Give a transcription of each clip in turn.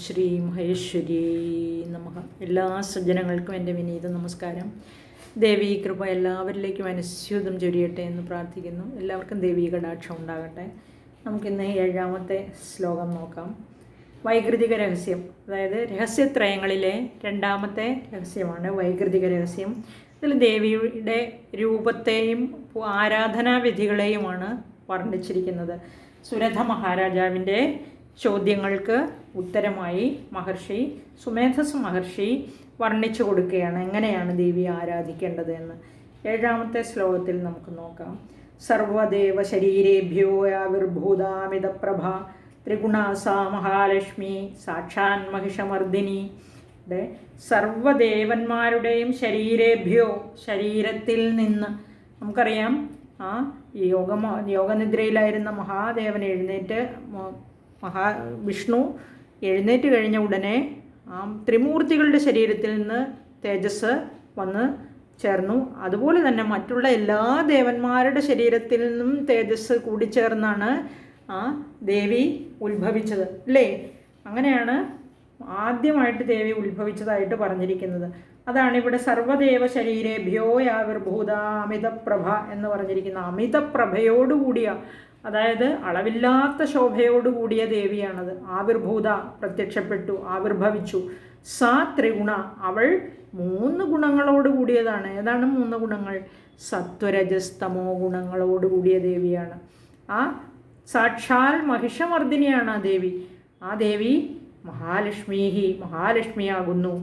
ശ്രീ മഹേശ്വരി നമഃ. എല്ലാ സജ്ജനങ്ങൾക്കും എൻ്റെ വിനീത നമസ്കാരം. ദേവീ കൃപ എല്ലാവരിലേക്കും അനുസ്യൂതം ചൊരിയട്ടെ എന്ന് പ്രാർത്ഥിക്കുന്നു. എല്ലാവർക്കും ദേവീ കടാക്ഷം ഉണ്ടാകട്ടെ. നമുക്കിന്ന് 7ാമത്തെ ശ്ലോകം നോക്കാം. വൈകൃതിക രഹസ്യം, അതായത് രഹസ്യത്രയങ്ങളിലെ 2ാമത്തെ രഹസ്യമാണ് വൈകൃതിക രഹസ്യം. ഇതിൽ ദേവിയുടെ രൂപത്തെയും ആരാധനാവിധികളെയുമാണ് വർണ്ണിച്ചിരിക്കുന്നത്. സുരഥ മഹാരാജാവിൻ്റെ ചോദ്യങ്ങൾക്ക് ഉത്തരമായി മഹർഷി സുമേധസ് മഹർഷി വർണ്ണിച്ചു കൊടുക്കുകയാണ് എങ്ങനെയാണ് ദേവിയെ ആരാധിക്കേണ്ടത് എന്ന്. 7ാമത്തെ ശ്ലോകത്തിൽ നമുക്ക് നോക്കാം. സർവദേവ ശരീരേഭ്യോ ആവിർഭൂതാമിത പ്രഭ ത്രിഗുണാസാ മഹാലക്ഷ്മി സാക്ഷാൻ മഹിഷമർദിനി. സർവദേവന്മാരുടെയും ശരീരേഭ്യോ, ശരീരത്തിൽ നിന്ന്. നമുക്കറിയാം യോഗനിദ്രയിലായിരുന്ന മഹാദേവൻ എഴുന്നേറ്റ് വിഷ്ണു എഴുന്നേറ്റ് കഴിഞ്ഞ ഉടനെ ത്രിമൂർത്തികളുടെ ശരീരത്തിൽ നിന്ന് തേജസ് വന്ന് ചേർന്നു. അതുപോലെ തന്നെ മറ്റുള്ള എല്ലാ ദേവന്മാരുടെ ശരീരത്തിൽ നിന്നും തേജസ് കൂടിച്ചേർന്നാണ് ദേവി ഉത്ഭവിച്ചത്, അല്ലേ? അങ്ങനെയാണ് ആദ്യമായിട്ട് ദേവി ഉത്ഭവിച്ചതായിട്ട് പറഞ്ഞിരിക്കുന്നത്. അതാണ് ഇവിടെ സർവദേവ ശരീരേഭ്യോ ആവിർഭൂത അമിതപ്രഭ എന്ന് പറഞ്ഞിരിക്കുന്ന. അമിതപ്രഭയോടുകൂടിയ, അതായത് അളവില്ലാത്ത ശോഭയോടുകൂടിയ ദേവിയാണത്. ആവിർഭൂത, പ്രത്യക്ഷപ്പെട്ടു, ആവിർഭവിച്ചു. സാ ത്രിഗുണ, അവൾ 3 ഗുണങ്ങളോട് കൂടിയതാണ്. ഏതാണ് 3 ഗുണങ്ങൾ? സത്വരജസ്തമോ ഗുണങ്ങളോടുകൂടിയ ദേവിയാണ്. സാക്ഷാൽ മഹിഷമർദിനിയാണ് ആ ദേവി. ആ ദേവി മഹാലക്ഷ്മിയാകുന്നു.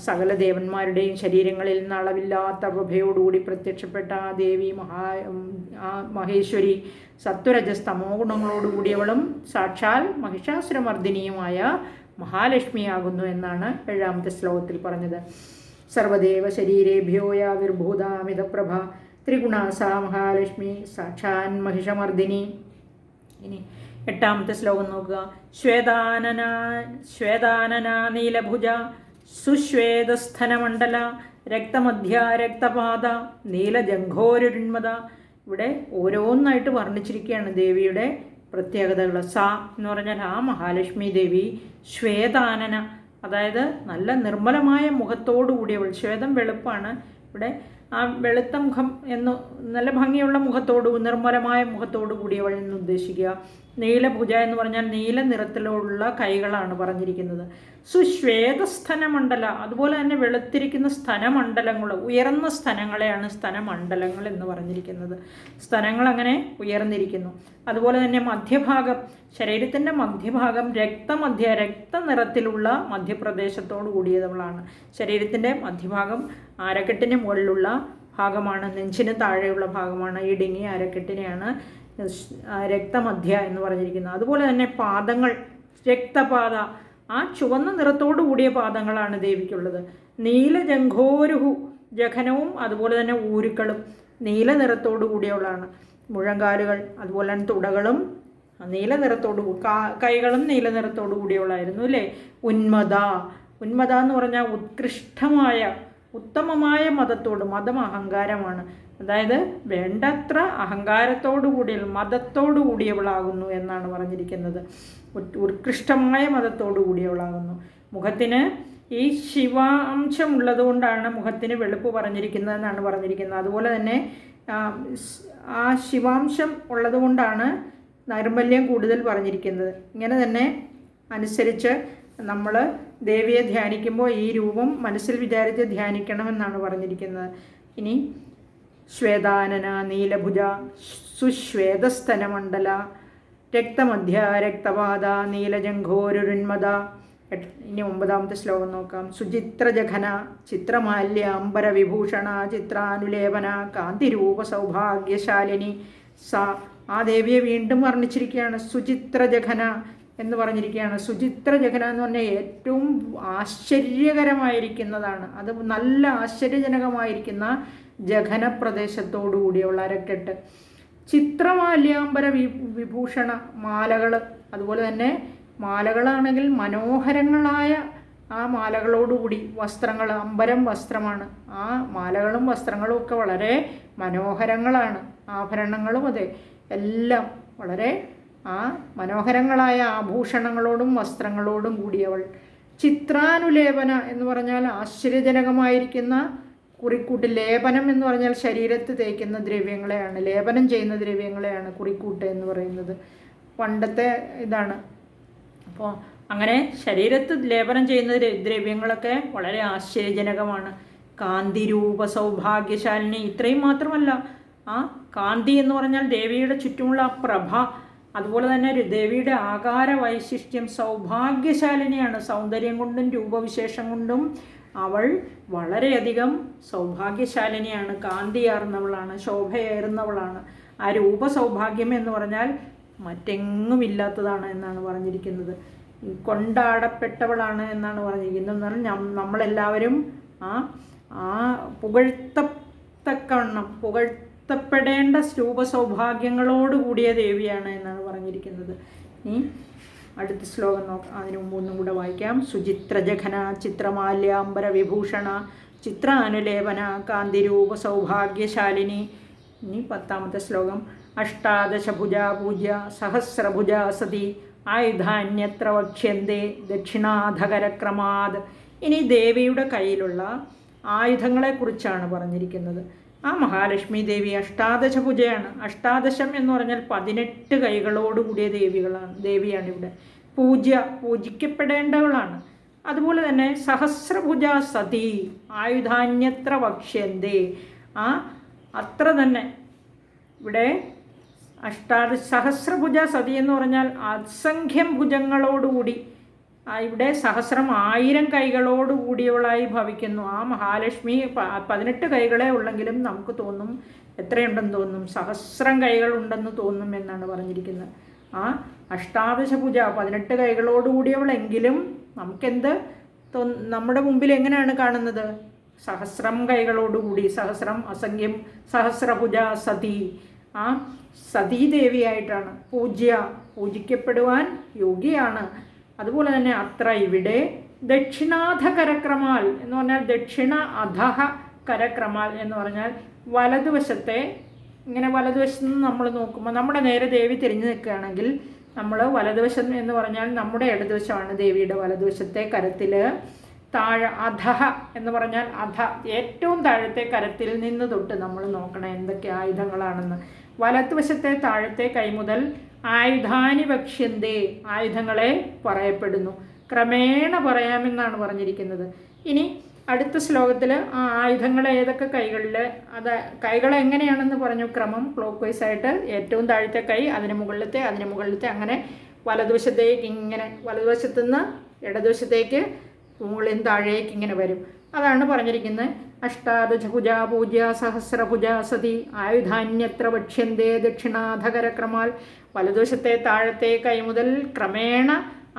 സകല ദേവന്മാരുടെയും ശരീരങ്ങളിൽ നിന്ന് അളവില്ലാത്ത പ്രഭയോടുകൂടി പ്രത്യക്ഷപ്പെട്ട ആ ദേവി മഹേശ്വരി സത്വരജസ്തമോ ഗുണങ്ങളോടുകൂടിയവളും സാക്ഷാൽ മഹിഷാസുരമർദിനിയുമായ മഹാലക്ഷ്മിയാകുന്നു എന്നാണ് 7ാമത്തെ ശ്ലോകത്തിൽ പറഞ്ഞത്. സർവദേവ ശരീരേഭ്യോ ആവിർഭൂതാമിതപ്രഭ ത്രിഗുണാസാ മഹാലക്ഷ്മി സാക്ഷാൻ മഹിഷമർദിനി. ഇനി 8ാമത്തെ ശ്ലോകം നോക്കുക. ശ്വേതാനന നീലഭുജ സുശ്വേതസ്ഥനമണ്ഡല രക്തമധ്യ രക്തപാത നീലജംഘോരുന്മത. ഇവിടെ ഓരോന്നായിട്ട് വർണ്ണിച്ചിരിക്കുകയാണ് ദേവിയുടെ പ്രത്യേകതകൾ. സാ എന്ന് പറഞ്ഞാൽ ആ മഹാലക്ഷ്മി ദേവി ശ്വേതാനന, അതായത് നല്ല നിർമ്മലമായ മുഖത്തോടു കൂടിയവൾ. ശ്വേതം വെളുപ്പാണ്. ഇവിടെ ആ വെളുത്ത മുഖം എന്ന് നല്ല ഭംഗിയുള്ള മുഖത്തോട്, നിർമ്മലമായ മുഖത്തോടു കൂടിയവൾ എന്ന് ഉദ്ദേശിക്കുക. നീലഭുജ എന്ന് പറഞ്ഞാൽ നീല നിറത്തിലുള്ള കൈകളാണ് പറഞ്ഞിരിക്കുന്നത്. സുശ്വേതസ്ഥനമണ്ഡല, അതുപോലെ തന്നെ വെളുത്തിരിക്കുന്ന സ്ഥനമണ്ഡലങ്ങൾ, ഉയർന്ന സ്ഥനങ്ങളെയാണ് സ്ഥനമണ്ഡലങ്ങൾ എന്ന് പറഞ്ഞിരിക്കുന്നത്. സ്ഥനങ്ങൾ അങ്ങനെ ഉയർന്നിരിക്കുന്നു. അതുപോലെ തന്നെ മധ്യഭാഗം, ശരീരത്തിൻ്റെ മധ്യഭാഗം രക്തനിറത്തിലുള്ള മധ്യപ്രദേശത്തോടു കൂടിയവളാണ്. ശരീരത്തിൻ്റെ മധ്യഭാഗം അരക്കെട്ടിന് മുകളിലുള്ള ഭാഗമാണ്, നെഞ്ചിന് താഴെയുള്ള ഭാഗമാണ്. ഇടുങ്ങിയ അരക്കെട്ടിനെയാണ് രക്തമധ്യ എന്ന് പറഞ്ഞിരിക്കുന്നത്. അതുപോലെ തന്നെ പാദങ്ങൾ രക്തപാത, ആ ചുവന്ന നിറത്തോടു കൂടിയ പാദങ്ങളാണ് ദേവിക്കുള്ളത്. നീലജംഘോരുഹു, ജഘനവും അതുപോലെ തന്നെ ഊരുക്കളും നീല നിറത്തോടു കൂടിയവളാണ്. മുഴങ്കാലുകൾ അതുപോലെ തന്നെ തുടകളും നീല നിറത്തോടു, കൈകളും നീല നിറത്തോടു കൂടിയവളായിരുന്നു, അല്ലേ? ഉന്മത എന്ന് പറഞ്ഞാൽ ഉത്കൃഷ്ടമായ ഉത്തമമായ മതം അഹങ്കാരമാണ്. അതായത് വേണ്ടത്ര അഹങ്കാരത്തോടു കൂടിയ മതത്തോടു കൂടിയവളാകുന്നു എന്നാണ് പറഞ്ഞിരിക്കുന്നത്. ഉത്കൃഷ്ടമായ മതത്തോടു കൂടിയവളാകുന്നു. മുഖത്തിന് ഈ ശിവാംശം ഉള്ളതുകൊണ്ടാണ് മുഖത്തിന് വെളുപ്പ് പറഞ്ഞിരിക്കുന്നതെന്നാണ് പറഞ്ഞിരിക്കുന്നത്. അതുപോലെ തന്നെ ആ ശിവാംശം ഉള്ളതുകൊണ്ടാണ് നൈർമല്യം കൂടുതൽ പറഞ്ഞിരിക്കുന്നത്. ഇങ്ങനെ തന്നെ അനുസരിച്ച് നമ്മൾ ദേവിയെ ധ്യാനിക്കുമ്പോൾ ഈ രൂപം മനസ്സിൽ വിചാരിച്ച് ധ്യാനിക്കണമെന്നാണ് പറഞ്ഞിരിക്കുന്നത്. ഇനി ശ്വേതാനന നീലഭുജ സുശ്വേതസ്ഥനമണ്ഡല രക്തമധ്യ രക്തപാത നീലജംഘോരുന്മത. ഇനി 9ാമത്തെ ശ്ലോകം നോക്കാം. സുചിത്രജഘന ചിത്രമാല്യ അംബര വിഭൂഷണ ചിത്രാനുലേപന കാന്തിരൂപ സൗഭാഗ്യശാലിനി. ആ ദേവിയെ വീണ്ടും വർണ്ണിച്ചിരിക്കുകയാണ്. സുചിത്രജഘന എന്ന് പറഞ്ഞിരിക്കുകയാണ്. സുചിത്രജഘന എന്ന് പറഞ്ഞാൽ ഏറ്റവും ആശ്ചര്യകരമായിരിക്കുന്നതാണ്. അത് നല്ല ആശ്ചര്യജനകമായിരിക്കുന്ന ജഘന പ്രദേശത്തോടു കൂടിയുള്ള അരക്കെട്ട്. ചിത്രമാല്യാംബര വിഭൂഷണ, മാലകൾ, അതുപോലെ തന്നെ മാലകളാണെങ്കിൽ മനോഹരങ്ങളായ ആ മാലകളോടുകൂടി വസ്ത്രങ്ങൾ, അമ്പരം വസ്ത്രമാണ്. ആ മാലകളും വസ്ത്രങ്ങളും ഒക്കെ വളരെ മനോഹരങ്ങളാണ്. ആഭരണങ്ങളും അതെ, എല്ലാം വളരെ ആ മനോഹരങ്ങളായ ആഭൂഷണങ്ങളോടും വസ്ത്രങ്ങളോടും കൂടിയവൾ. ചിത്രാനുലേപന എന്ന് പറഞ്ഞാൽ ആശ്ചര്യജനകമായിരിക്കുന്ന കുറിക്കൂട്ട്. ലേപനം എന്ന് പറഞ്ഞാൽ ശരീരത്ത് തേക്കുന്ന ദ്രവ്യങ്ങളെയാണ്, ലേപനം ചെയ്യുന്ന ദ്രവ്യങ്ങളെയാണ് കുറിക്കൂട്ട് എന്ന് പറയുന്നത്. പണ്ടത്തെ ഇതാണ്. അപ്പോൾ അങ്ങനെ ശരീരത്ത് ലേപനം ചെയ്യുന്ന ദ്രവ്യങ്ങളൊക്കെ വളരെ ആശ്ചര്യജനകമാണ്. കാന്തിരൂപ സൗഭാഗ്യശാലിനി. ഇത്രയും മാത്രമല്ല, ആ കാന്തി എന്ന് പറഞ്ഞാൽ ദേവിയുടെ ചുറ്റുമുള്ള പ്രഭ, അതുപോലെ തന്നെ ദേവിയുടെ ആകാര വൈശിഷ്ട്യം. സൗഭാഗ്യശാലിനിയാണ്. സൗന്ദര്യം കൊണ്ടും രൂപവിശേഷം കൊണ്ടും അവൾ വളരെയധികം സൗഭാഗ്യശാലിനിയാണ്, കാന്തിയാർന്നവളാണ്, ശോഭയേറുന്നവളാണ്. ആ രൂപസൗഭാഗ്യം എന്ന് പറഞ്ഞാൽ മറ്റെങ്ങുമില്ലാത്തതാണ് എന്നാണ് പറഞ്ഞിരിക്കുന്നത്. കൊണ്ടാടപ്പെട്ടവളാണ് എന്നാണ് പറഞ്ഞിരിക്കുന്നത്. എന്ന് പറഞ്ഞാൽ നമ്മളെല്ലാവരും ആ പുകഴ്ത്തത്തക്കവണ്ണം പുകഴ്ത്തപ്പെടേണ്ട രൂപസൗഭാഗ്യങ്ങളോട് കൂടിയ ദേവിയാണ് എന്നാണ് പറഞ്ഞിരിക്കുന്നത്. ഇനി അടുത്ത ശ്ലോകം നോക്കാം. അതിനു മുമ്പ് ഒന്നും കൂടെ വായിക്കാം. സുചിത്രജഘന ചിത്രമാല്യാംബര വിഭൂഷണ ചിത്രാനുലേപന കാന്തിരൂപ സൗഭാഗ്യശാലിനി. ഇനി 10ാമത്തെ ശ്ലോകം. അഷ്ടാദശഭുജാ പൂജ്യ സഹസ്രഭുജാ സതി ആയുധാന്യത്ര വക്ഷ്യന്തേ ദക്ഷിണാധകരക്രമാത്. ഇനി ദേവിയുടെ കയ്യിലുള്ള ആയുധങ്ങളെക്കുറിച്ചാണ് പറഞ്ഞിരിക്കുന്നത്. ആ മഹാലക്ഷ്മി ദേവി അഷ്ടാദശഭുജയാണ്. അഷ്ടാദശം എന്ന് പറഞ്ഞാൽ 18 കൈകളോടുകൂടിയ ദേവിയാണ് ഇവിടെ. പൂജിക്കപ്പെടേണ്ടവളാണ്. അതുപോലെ തന്നെ സഹസ്രഭുജ സതി ആയുധാന്യത്ര വക്ഷ്യന്തേ. അത്ര തന്നെ ഇവിടെ സഹസ്രഭുജ സതി എന്ന് പറഞ്ഞാൽ അസംഖ്യം ഭുജങ്ങളോടുകൂടി, ഇവിടെ സഹസ്രം 1000 കൈകളോടുകൂടിയവളായി ഭവിക്കുന്നു. ആ മഹാലക്ഷ്മി 18 കൈകളെ ഉള്ളെങ്കിലും നമുക്ക് തോന്നും എത്രയുണ്ടെന്ന് തോന്നും, സഹസ്രം കൈകളുണ്ടെന്ന് തോന്നും എന്നാണ് പറഞ്ഞിരിക്കുന്നത്. ആ അഷ്ടാദശഭുജ 18 കൈകളോടുകൂടിയവളെങ്കിലും നമുക്കെന്ത് നമ്മുടെ മുമ്പിൽ എങ്ങനെയാണ് കാണുന്നത്? സഹസ്രം കൈകളോടുകൂടി, സഹസ്രം അസംഖ്യം, സഹസ്രഭുജ സതി. ആ സതീദേവിയായിട്ടാണ്. പൂജിക്കപ്പെടുവാൻ യോഗ്യയാണ്. അതുപോലെ തന്നെ അത്ര ഇവിടെ ദക്ഷിണാധ കരക്രമാൽ എന്ന് പറഞ്ഞാൽ ദക്ഷിണ അധഹ കരക്രമാൽ എന്ന് പറഞ്ഞാൽ വലതുവശത്തെ, ഇങ്ങനെ വലതുവശത്ത് നിന്ന് നമ്മൾ നോക്കുമ്പോൾ നമ്മുടെ നേരെ ദേവി തിരിഞ്ഞു നിൽക്കുകയാണെങ്കിൽ നമ്മൾ വലതുവശം എന്ന് പറഞ്ഞാൽ നമ്മുടെ ഇടതുവശമാണ്. ദേവിയുടെ വലതുവശത്തെ കരത്തിൽ താഴെ അധഹ എന്ന് പറഞ്ഞാൽ ഏറ്റവും താഴത്തെ കരത്തിൽ നിന്ന് തൊട്ട് നമ്മൾ നോക്കണം എന്തൊക്കെ ആയുധങ്ങളാണെന്ന്. വലതുവശത്തെ താഴത്തെ കൈ മുതൽ ആയുധാനി വക്ഷ്യന്തേ, ആയുധങ്ങളെ പറയപ്പെടുന്നു. ക്രമേണ പറയാമെന്നാണ് പറഞ്ഞിരിക്കുന്നത്. ഇനി അടുത്ത ശ്ലോകത്തിൽ ആ ആയുധങ്ങൾ ഏതൊക്കെ കൈകളിൽ, കൈകൾ എങ്ങനെയാണെന്ന് പറഞ്ഞു. ക്രമം ക്ലോക്ക് വൈസ് ആയിട്ട് ഏറ്റവും താഴത്തെ കൈ, അതിന് മുകളിലത്തെ അങ്ങനെ വലതുവശത്തേക്ക് ഇങ്ങനെ, വലതുവശത്തുനിന്ന് ഇടതുവശത്തേക്ക് മുകളിൽ താഴേക്ക് ഇങ്ങനെ വരും. അതാണ് പറഞ്ഞിരിക്കുന്നത്. അഷ്ടാദശഭുജാ പൂജ്യ സഹസ്രഭുജാ സതി ആയുധാന്യത്ര വക്ഷ്യന്തേ ദക്ഷിണാധകരക്രമാൽ. വലതുവശത്തെ താഴത്തെ കൈ മുതൽ ക്രമേണ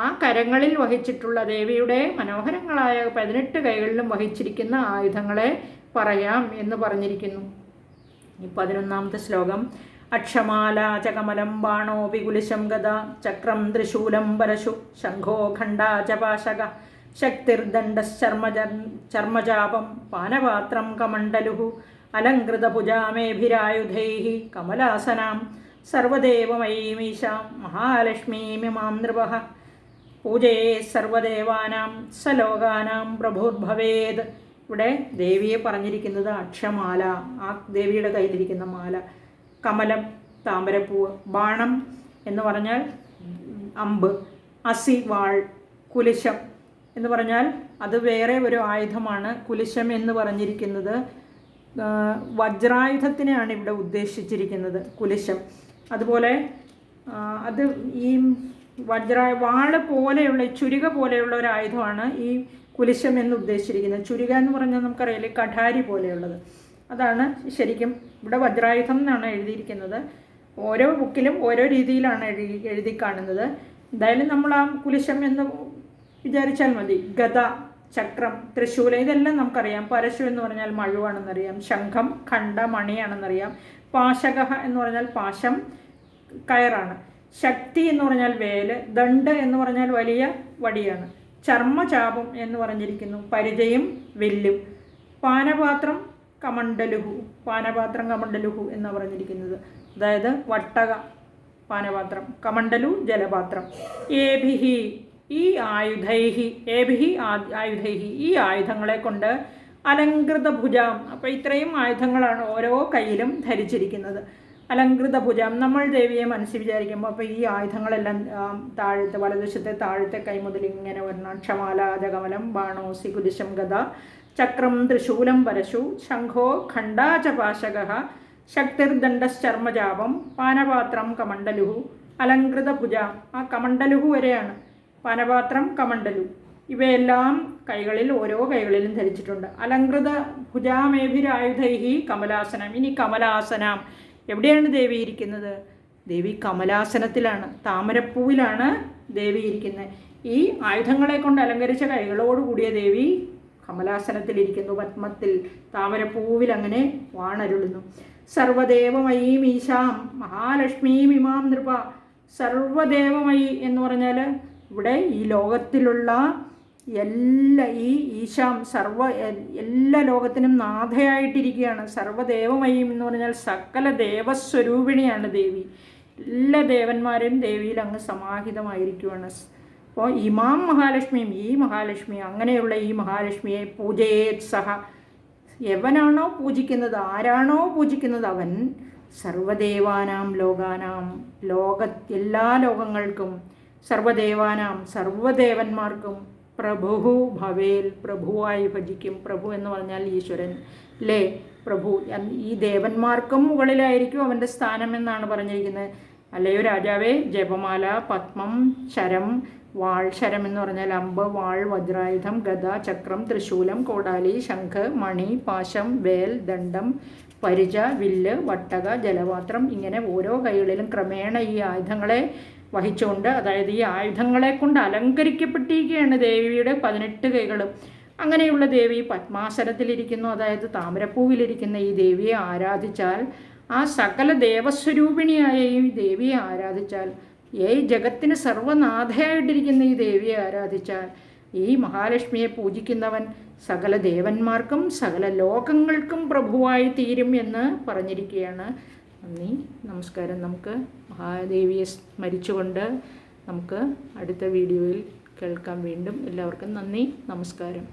ആ കരങ്ങളിൽ വഹിച്ചിട്ടുള്ള ദേവിയുടെ മനോഹരങ്ങളായ 18 കൈകളിലും വഹിച്ചിരിക്കുന്ന ആയുധങ്ങളെ പറയാം എന്ന് പറഞ്ഞിരിക്കുന്നു. ഈ 11ാമത്തെ ശ്ലോകം. അക്ഷമാല ചകമലം ബാണോ വികുലിശം ഗദ ചക്രം ത്രിശൂലം പരശു ശംഖോ ഖണ്ഡാ ചപാശക ശക്തിർദണ്ഡശ്ചർമ്മജാപം പാനപാത്രം കമണ്ഡലുഃ അലങ്കൃതഭുജാമേഭിരായുധൈഃ കമലാസനാം സർവദേവമയീമീശാം മഹാലക്ഷ്മീമിമാം നൃപഃ പൂജയേ സർവദേവാനാം സലോകാനാം പ്രഭുർഭവേത്. ഇവിടെ ദേവിയെ പറഞ്ഞിരിക്കുന്നത് അക്ഷമാല, ആ ദേവിയുടെ കയ്യിലിരിക്കുന്ന മാല. കമലം താമരപ്പൂവ്, ബാണം എന്ന് പറഞ്ഞാൽ അമ്പ്, അസി വാൾ, കുലിശം എന്ന് പറഞ്ഞാൽ അത് വേറെ ഒരു ആയുധമാണ്. കുലിശം എന്ന് പറഞ്ഞിരിക്കുന്നത് വജ്രായുധത്തിനെയാണ് ഇവിടെ ഉദ്ദേശിച്ചിരിക്കുന്നത്, കുലിശം. അതുപോലെ അത് ഈ വാള് പോലെയുള്ള, ചുരിക പോലെയുള്ള ഒരു ആയുധമാണ് ഈ കുലിശം എന്ന് ഉദ്ദേശിച്ചിരിക്കുന്നത്. ചുരിക എന്ന് പറഞ്ഞാൽ നമുക്കറിയില്ലേ, കഠാരി പോലെയുള്ളത്. അതാണ് ശരിക്കും ഇവിടെ വജ്രായുധം എന്നാണ് എഴുതിയിരിക്കുന്നത്. ഓരോ ബുക്കിലും ഓരോ രീതിയിലാണ് എഴുതി കാണുന്നത്. എന്തായാലും നമ്മൾ ആ കുലിശം എന്ന് വിചാരിച്ചാൽ മതി. ഗദ, ചക്രം, ത്രിശൂലം ഇതെല്ലാം നമുക്കറിയാം. പരശു എന്ന് പറഞ്ഞാൽ മഴുവാണെന്നറിയാം. ശംഖം ഖണ്ഡ മണിയാണെന്നറിയാം. പാശക എന്ന് പറഞ്ഞാൽ പാശം, കയറാണ്. ശക്തി എന്ന് പറഞ്ഞാൽ വേല്. ദണ്ഡ് എന്ന് പറഞ്ഞാൽ വലിയ വടിയാണ്. ചർമ്മചാപം എന്ന് പറഞ്ഞിരിക്കുന്നു, പരിചയും വില്ലും. പാനപാത്രം കമണ്ഡലുഹു എന്നാണ് പറഞ്ഞിരിക്കുന്നത്. അതായത് വട്ടക, പാനപാത്രം, കമണ്ഡലു ജലപാത്രം. ഏഭിഹി ഈ ആയുധൈഹി, ഏഭിഹി ആയുധൈഹി ഈ ആയുധങ്ങളെ കൊണ്ട് അലങ്കൃത ഭുജാം. അപ്പോൾ ഇത്രയും ആയുധങ്ങളാണ് ഓരോ കയ്യിലും ധരിച്ചിരിക്കുന്നത്. അലങ്കൃത ഭുജാം, നമ്മൾ ദേവിയെ മനസ്സിൽ വിചാരിക്കുമ്പോൾ അപ്പോൾ ഈ ആയുധങ്ങളെല്ലാം താഴത്തെ വലതുവശത്തെ താഴത്തെ കൈ മുതൽ ഇങ്ങനെ വരണം. ക്ഷമാല ജകമലം ബാണോസി കുരിശം ഗദ ചക്രം ത്രിശൂലം പരശു ശംഖോ ഖണ്ഡാചപാശക ശക്തിർദണ്ഡശ്ചർമ്മജാപം പാനപാത്രം കമണ്ഡലുഹു അലങ്കൃത ഭുജ. ആ കമണ്ഡലുഹു വരെയാണ്. പാനപാത്രം, കമണ്ഡലു ഇവയെല്ലാം കൈകളിൽ ഓരോ കൈകളിലും ധരിച്ചിട്ടുണ്ട്. അലങ്കൃത ഭുജാമേഭിരായുധൈഹി കമലാസനം. ഇനി കമലാസനം, എവിടെയാണ് ദേവി ഇരിക്കുന്നത്? ദേവി കമലാസനത്തിലാണ്, താമരപ്പൂവിലാണ് ദേവി ഇരിക്കുന്നത്. ഈ ആയുധങ്ങളെ കൊണ്ട് അലങ്കരിച്ച കൈകളോടുകൂടിയ ദേവി കമലാസനത്തിലിരിക്കുന്നു, പത്മത്തിൽ, താമരപ്പൂവിൽ അങ്ങനെ വാണരുളുന്നു. സർവദേവമയീം ഈശാം മഹാലക്ഷ്മീമിമാം നൃപ. സർവദേവമയി എന്ന് പറഞ്ഞാൽ ഇവിടെ ഈ ലോകത്തിലുള്ള ഈ ഈശാം എല്ലാ ലോകത്തിനും നാഥയായിട്ടിരിക്കുകയാണ്. സർവദേവമയും എന്ന് പറഞ്ഞാൽ സകല ദേവസ്വരൂപിണിയാണ് ദേവി. എല്ലാ ദേവന്മാരും ദേവിയിൽ അങ്ങ് സമാഹിതമായിരിക്കുകയാണ്. അപ്പോൾ ഇമാം മഹാലക്ഷ്മിയും ഈ മഹാലക്ഷ്മി, അങ്ങനെയുള്ള ഈ മഹാലക്ഷ്മിയെ പൂജയേത് സഹ. എവനാണോ പൂജിക്കുന്നത്, ആരാണോ പൂജിക്കുന്നത് അവൻ സർവദേവാനാം ലോകാനാം എല്ലാ ലോകങ്ങൾക്കും സർവദേവാനാം സർവദേവന്മാർക്കും പ്രഭു ഭവേൽ പ്രഭുവായി ഭജിക്കും. പ്രഭു എന്ന് പറഞ്ഞാൽ ഈശ്വരൻ അല്ലേ? പ്രഭു ഈ ദേവന്മാർക്കും മുകളിലായിരിക്കും അവൻ്റെ സ്ഥാനം എന്നാണ് പറഞ്ഞിരിക്കുന്നത്. അല്ലയോ രാജാവേ, ജപമാല, പത്മം, ശരം, വാൾ. ശരം എന്ന് പറഞ്ഞാൽ അമ്പ്, വാൾ, വജ്രായുധം, ഗദ, ചക്രം, ത്രിശൂലം, കോടാലി, ശംഖ്, മണി, പാശം, വേൽ, ദണ്ഡം, പരിച, വില്ല്, വട്ടക, ജലപാത്രം, ഇങ്ങനെ ഓരോ കൈകളിലും ക്രമേണ ഈ ആയുധങ്ങളെ വഹിച്ചുകൊണ്ട്, അതായത് ഈ ആയുധങ്ങളെ കൊണ്ട് അലങ്കരിക്കപ്പെട്ടിരിക്കുകയാണ് ദേവിയുടെ 18 കൈകളും. അങ്ങനെയുള്ള ദേവി പത്മാസനത്തിലിരിക്കുന്നു, അതായത് താമരപ്പൂവിലിരിക്കുന്ന ഈ ദേവിയെ ആരാധിച്ചാൽ, ആ സകല ദേവസ്വരൂപിണിയായ ഈ ദേവിയെ ആരാധിച്ചാൽ, ജഗത്തിന് സർവനാഥയായിട്ടിരിക്കുന്ന ഈ ദേവിയെ ആരാധിച്ചാൽ, ഈ മഹാലക്ഷ്മിയെ പൂജിക്കുന്നവൻ സകല ദേവന്മാർക്കും സകല ലോകങ്ങൾക്കും പ്രഭുവായി തീരും എന്ന് പറഞ്ഞിരിക്കുകയാണ്. നന്ദി, നമസ്കാരം. നമുക്ക് മഹാദേവിയെ സ്മരിച്ചുകൊണ്ട് നമുക്ക് അടുത്ത വീഡിയോയിൽ കേൾക്കാം വീണ്ടും. എല്ലാവർക്കും നന്ദി, നമസ്കാരം.